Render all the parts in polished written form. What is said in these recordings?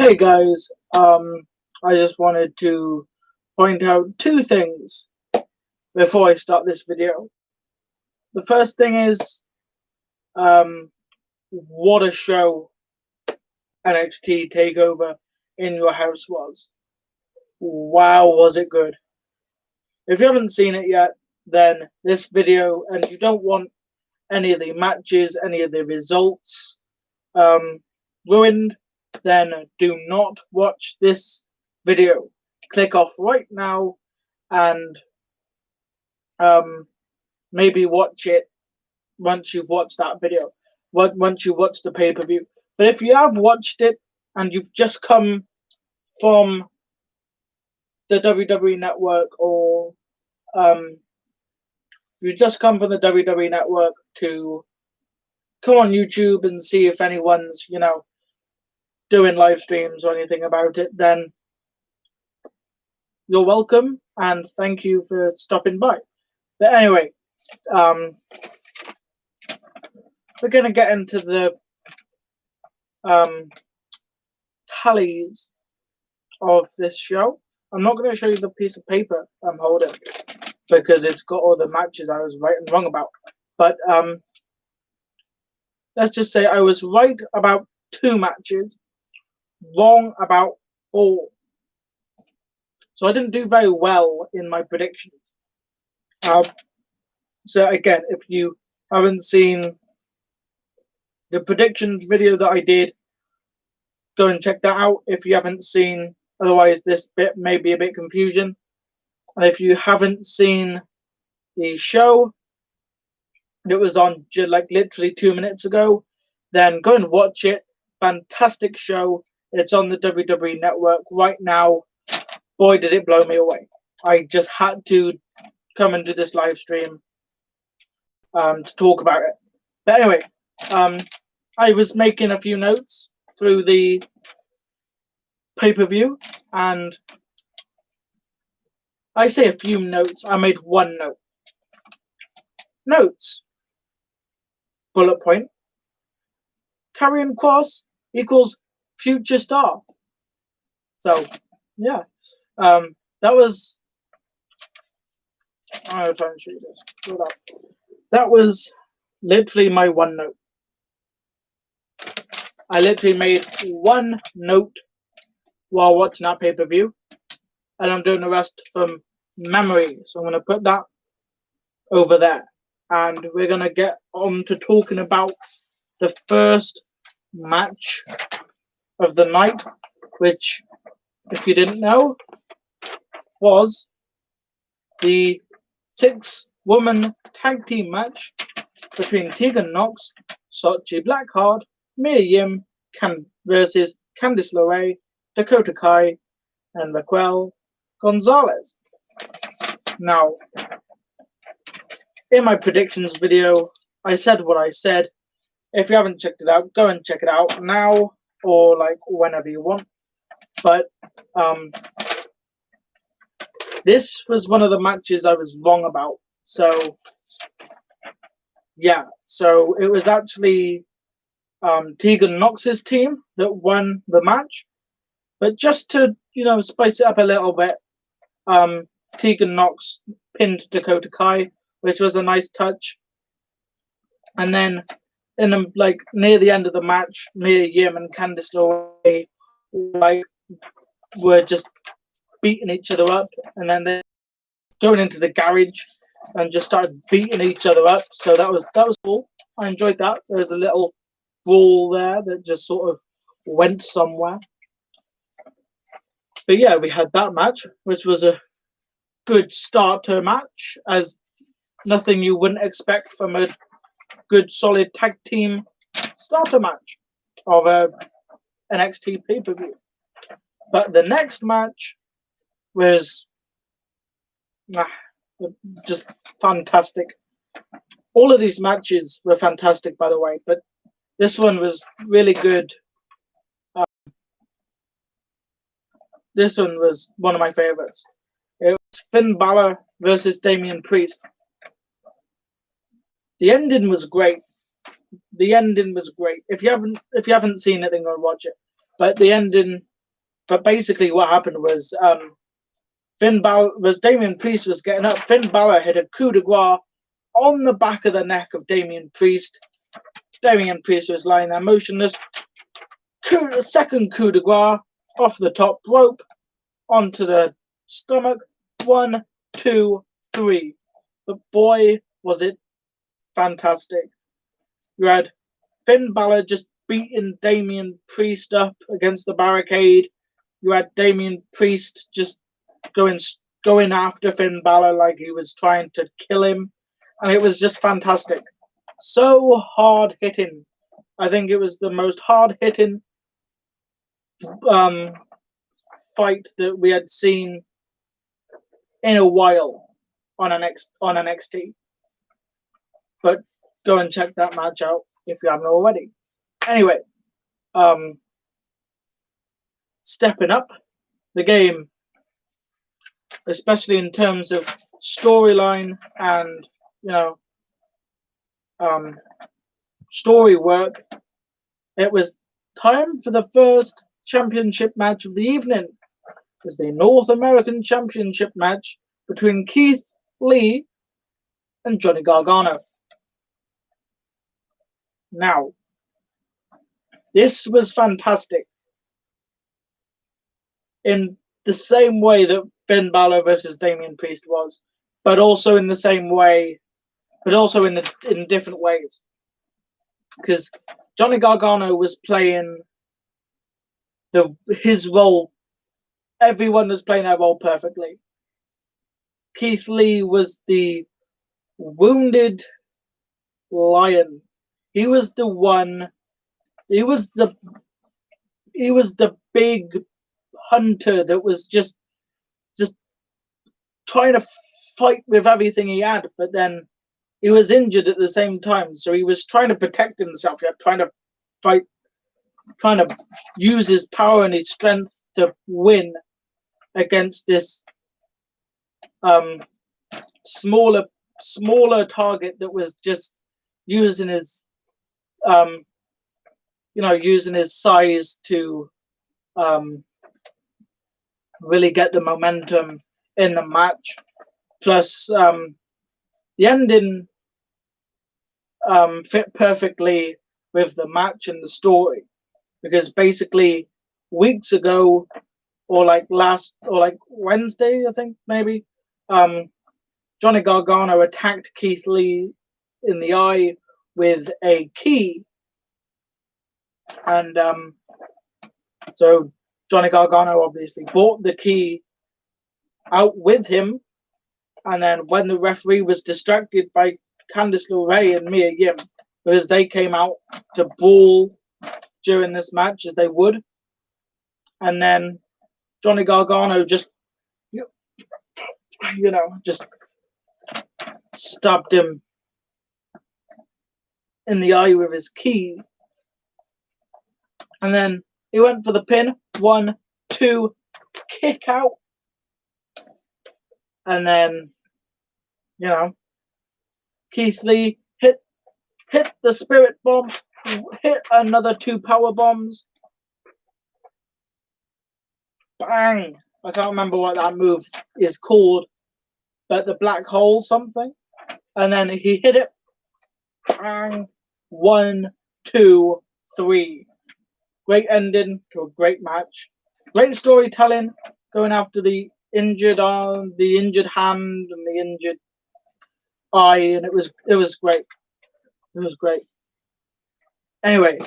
Hey guys, I just wanted to point out two things before I start this video. The first thing is, what a show NXT Takeover in Your House was. Wow, was it good. If you haven't seen it yet, then this video, and you don't want any of the matches, any of the results ruined, then do not watch this video. Click off right now and maybe watch it once you've watched that video, once you watch the pay-per-view. But if you have watched it and you've just come from the WWE Network, or you just come from the WWE Network to come on YouTube and see if anyone's, doing live streams or anything about it, then you're welcome and thank you for stopping by. But anyway, we're going to get into the tallies of this show. I'm not going to show you the piece of paper I'm holding because it's got all the matches I was right and wrong about. But let's just say I was right about 2 matches, wrong about 4. So I didn't do very well in my predictions. So again, if you haven't seen the predictions video that I did, go and check that out. If you haven't seen, otherwise this bit may be a bit confusing. And if you haven't seen the show that was on like literally 2 minutes ago, then go and watch it. Fantastic show. It's on the WWE Network right now. Boy, did it blow me away. I just had to come and do this live stream to talk about it. But anyway, I was making a few notes through the pay-per-view, and I say a few notes. I made 1 note. Notes. Bullet point. Karrion Kross equals future star. So, yeah. That was... I'm going to try and show you this. That was literally my 1 note. I literally made 1 note while watching that pay-per-view. And I'm doing the rest from memory. So I'm going to put that over there. And we're going to get on to talking about the first match of the night, which, if you didn't know, was the 6-woman tag team match between Tegan Nox, Shotzi Blackheart, Mia Yim versus Candice LeRae, Dakota Kai, and Raquel Gonzalez. Now, in my predictions video, I said what I said. If you haven't checked it out, go and check it out now or like whenever you want. But this was one of the matches I was wrong about. So yeah, so it was actually Tegan Nox's team that won the match. But just to, spice it up a little bit, Tegan Nox pinned Dakota Kai, which was a nice touch. And then near the end of the match, Mia Yim and Candice LeRae were just beating each other up, and then they going into the garage and just started beating each other up. So that was cool. I enjoyed that. There was a little brawl there that just sort of went somewhere. But yeah, we had that match, which was a good start to a match, as nothing you wouldn't expect from a good solid tag team starter match of a NXT pay-per-view. But the next match was just fantastic. All of these matches were fantastic, by the way, but this one was really good. This one was one of my favorites. It was Finn Balor versus Damian Priest. The ending was great. If you haven't seen it, then go watch it. But the ending But basically, what happened was Damian Priest was getting up. Finn Balor hit a coup de grace on the back of the neck of Damian Priest. Damian Priest was lying there motionless. Second coup de grace off the top rope onto the stomach. 1, 2, 3. But boy, was it fantastic. You had Finn Balor just beating Damian Priest up against the barricade. You had Damian Priest just going after Finn Balor like he was trying to kill him. And it was just fantastic. So hard hitting. I think it was the most hard hitting fight that we had seen in a while on NXT. But go and check that match out if you haven't already. Anyway, stepping up the game, especially in terms of storyline and, story work, it was time for the first championship match of the evening. It was the North American Championship match between Keith Lee and Johnny Gargano. Now, this was fantastic in the same way that Finn Balor versus Damian Priest was, but also in the same way, but also in different ways. Because Johnny Gargano was playing his role. Everyone was playing their role perfectly. Keith Lee was the wounded lion. He was the one. He was the big hunter that was just trying to fight with everything he had, but then he was injured at the same time, so he was trying to protect himself. He was trying to fight, trying to use his power and his strength to win against this smaller target that was just using his using his size to really get the momentum in the match. Plus, the ending fit perfectly with the match and the story, because basically weeks ago, or like Wednesday, I think maybe, Johnny Gargano attacked Keith Lee in the eye with a key, and so Johnny Gargano obviously brought the key out with him, and then when the referee was distracted by Candice LeRae and Mia Yim, because they came out to brawl during this match as they would, and then Johnny Gargano just stabbed him in the eye with his key, and then he went for the pin. 1, 2, kick out, and then Keith Lee hit the spirit bomb, hit another 2 power bombs. Bang! I can't remember what that move is called, but the black hole something. And then he hit it. Bang! 1, 2, 3. Great ending to a great match. Great storytelling, going after the injured arm, the injured hand, and the injured eye, and it was great. It was great. Anyway,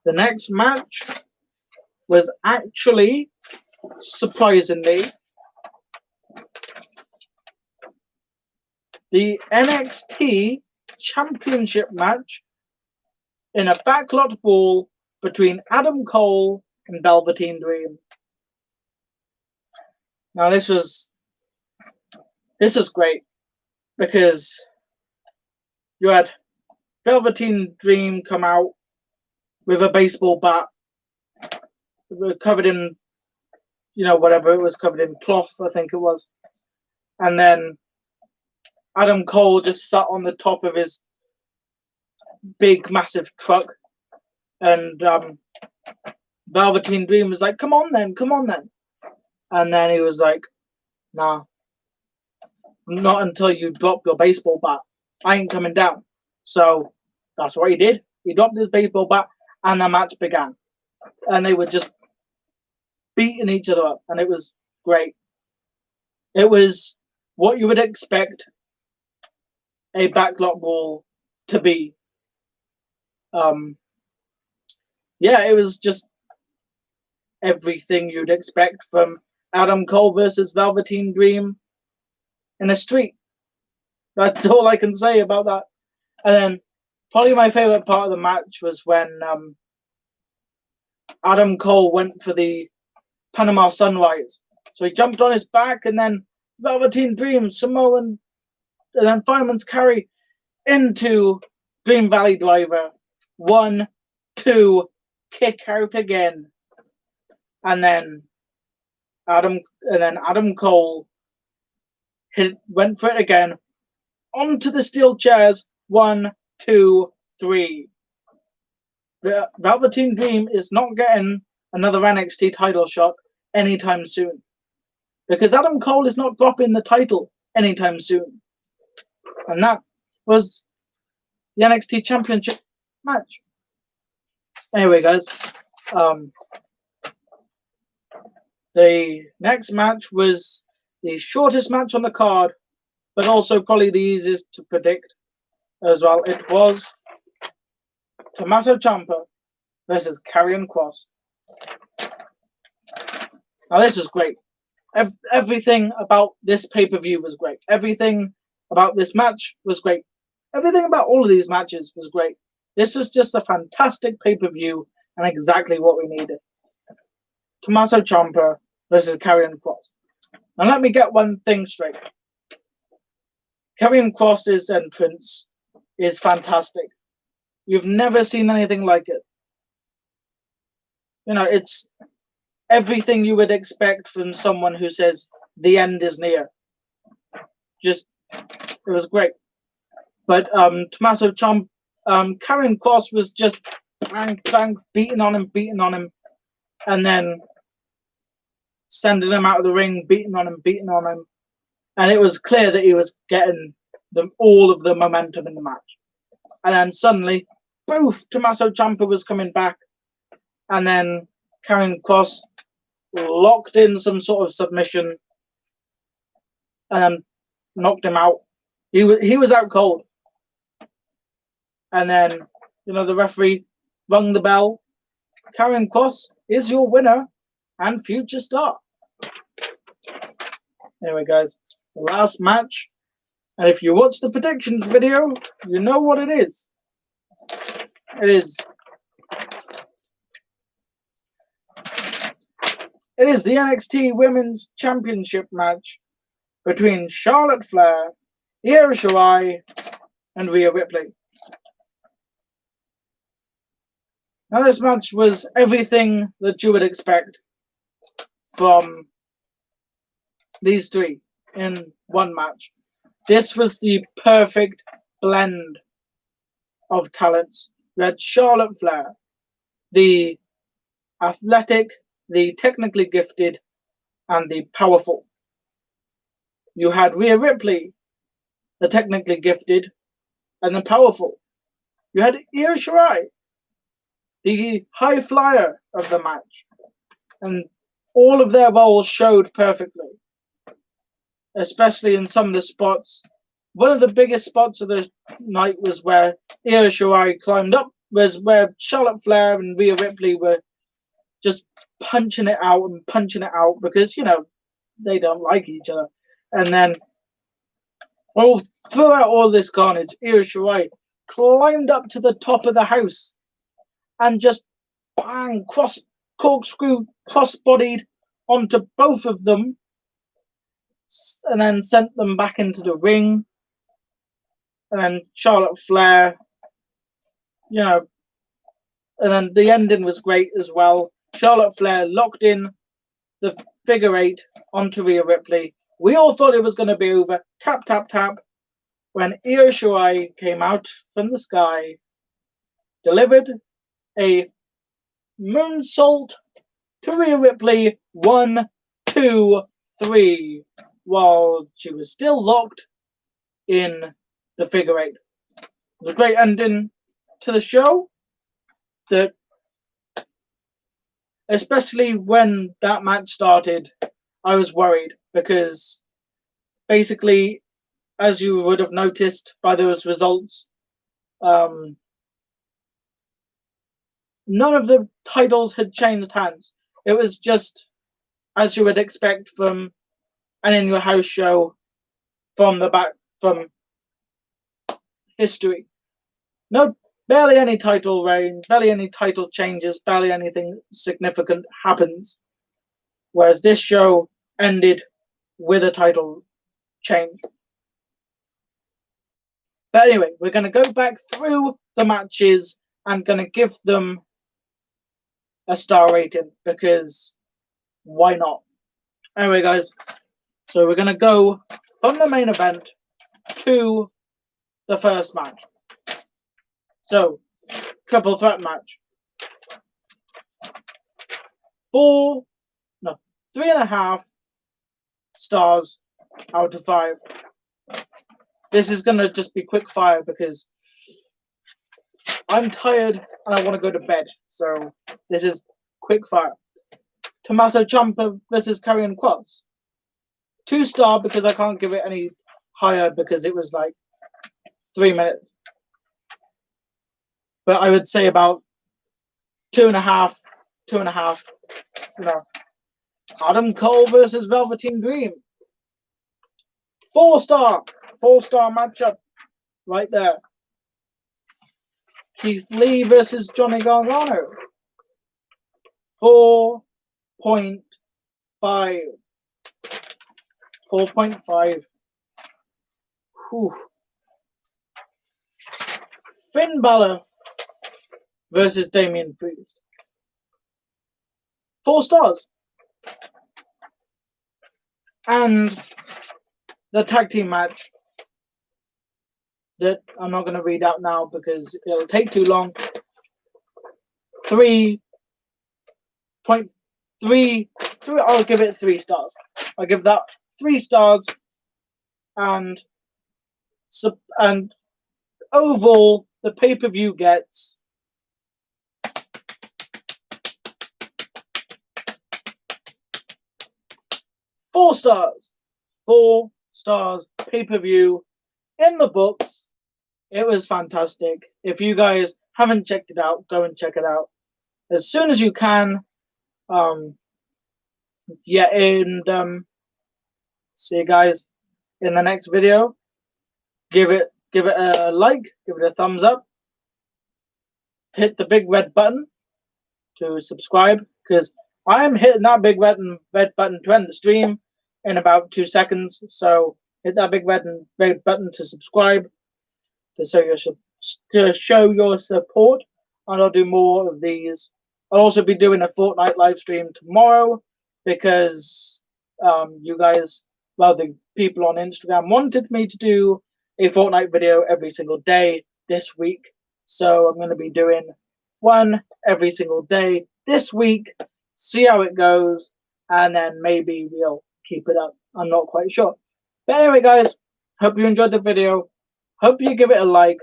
the next match was actually, surprisingly, the NXT Championship match in a backlot brawl between Adam Cole and Velveteen Dream. Now this was great, because you had Velveteen Dream come out with a baseball bat covered in, whatever it was, covered in cloth, I think it was. And then Adam Cole just sat on the top of his big, massive truck, and Velveteen Dream was like, come on then. And then he was like, nah, not until you drop your baseball bat. I ain't coming down. So that's what he did. He dropped his baseball bat and the match began. And they were just beating each other up. And it was great. It was what you would expect a backlot brawl to be. Yeah, it was just everything you'd expect from Adam Cole versus Velveteen Dream in a street. That's all I can say about that. And then probably my favorite part of the match was when Adam Cole went for the Panama Sunrise. So he jumped on his back and then Velveteen Dream, Samoan, and then Fireman's Carry into Dream Valley Driver. 1, 2, kick out again. And then Adam Cole went for it again. Onto the steel chairs. 1, 2, 3. The Velveteen Dream is not getting another NXT title shot anytime soon. Because Adam Cole is not dropping the title anytime soon. And that was the NXT Championship match. Anyway, guys. The next match was the shortest match on the card, but also probably the easiest to predict as well. It was Tommaso Ciampa versus Karrion Kross. Now this was great. Everything about this pay-per-view was great. Everything about this match was great. Everything about all of these matches was great. This was just a fantastic pay-per-view and exactly what we needed. Tommaso Ciampa versus Karrion Kross. Now let me get one thing straight. Karrion Kross's entrance is fantastic. You've never seen anything like it. You know, it's everything you would expect from someone who says the end is near. It was great. But Tommaso Ciampa, Karrion Kross was just bang, beating on him, and then sending him out of the ring, beating on him. And it was clear that he was getting all of the momentum in the match. And then suddenly, poof, Tommaso Ciampa was coming back. And then Karrion Kross locked in some sort of submission and knocked him out. He was out cold. And then, the referee rung the bell. Karrion Kross is your winner and future star. Anyway, guys, the last match. And if you watch the predictions video, you know what it is. It is the NXT Women's Championship match between Charlotte Flair, Io Shirai, and Rhea Ripley. Now, this match was everything that you would expect from these three in one match. This was the perfect blend of talents. You had Charlotte Flair, the athletic, the technically gifted, and the powerful. You had Rhea Ripley, the technically gifted and the powerful. You had Io Shirai, the high flyer of the match. And all of their roles showed perfectly, especially in some of the spots. One of the biggest spots of the night was where Io Shirai climbed up, was where Charlotte Flair and Rhea Ripley were just punching it out because, they don't like each other. And then throughout all this carnage, Io Shirai climbed up to the top of the house and just bang, corkscrew, cross-bodied onto both of them, and then sent them back into the ring. And then Charlotte Flair, and then the ending was great as well. Charlotte Flair locked in the figure eight onto Rhea Ripley. We all thought it was going to be over. Tap, tap, tap. When Io Shirai came out from the sky, delivered a moonsault to Rhea Ripley. 1, 2, 3. While she was still locked in the figure eight. It was a great ending to the show. That, especially when that match started, I was worried because basically, as you would have noticed by those results, none of the titles had changed hands. It was just as you would expect from an In Your House show from history. No, barely any title reign, barely any title changes, barely anything significant happens. Whereas this show ended with a title change. But anyway, we're going to go back through the matches and going to give them a star rating because why not? Anyway, guys, so we're going to go from the main event to the first match. So, triple threat match. 3.5 stars out of 5. This is going to just be quick fire because I'm tired and I want to go to bed. So, this is quick fire. Tommaso Ciampa versus Karrion Kross. 2-star because I can't give it any higher because it was like 3 minutes. But I would say about 2.5. You know, Adam Cole versus Velveteen Dream. 4-star matchup right there. Keith Lee versus Johnny Gargano. 4.5. 4.5. Whew. Finn Balor versus Damian Priest. 4 stars. And the tag team match that I'm not going to read out now because it'll take too long. 3.3. I'll give it 3 stars. I'll give that 3 stars. And overall, the pay-per-view gets 4 stars. 4 stars pay-per-view in the books. It was fantastic. If you guys haven't checked it out, go and check it out as soon as you can. See you guys in the next video. Give it a like, give it a thumbs up. Hit the big red button to subscribe because I am hitting that big red button to end the stream in about 2 seconds. So hit that big red button to subscribe to show your support, and I'll do more of these. I'll also be doing a Fortnite live stream tomorrow because you guys, the people on Instagram wanted me to do a Fortnite video every single day this week. So I'm going to be doing one every single day this week, see how it goes, and then maybe we'll keep it up. I'm not quite sure. But anyway, guys, hope you enjoyed the video. Hope you give it a like.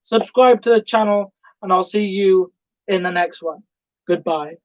Subscribe to the channel, and I'll see you in the next one. Goodbye.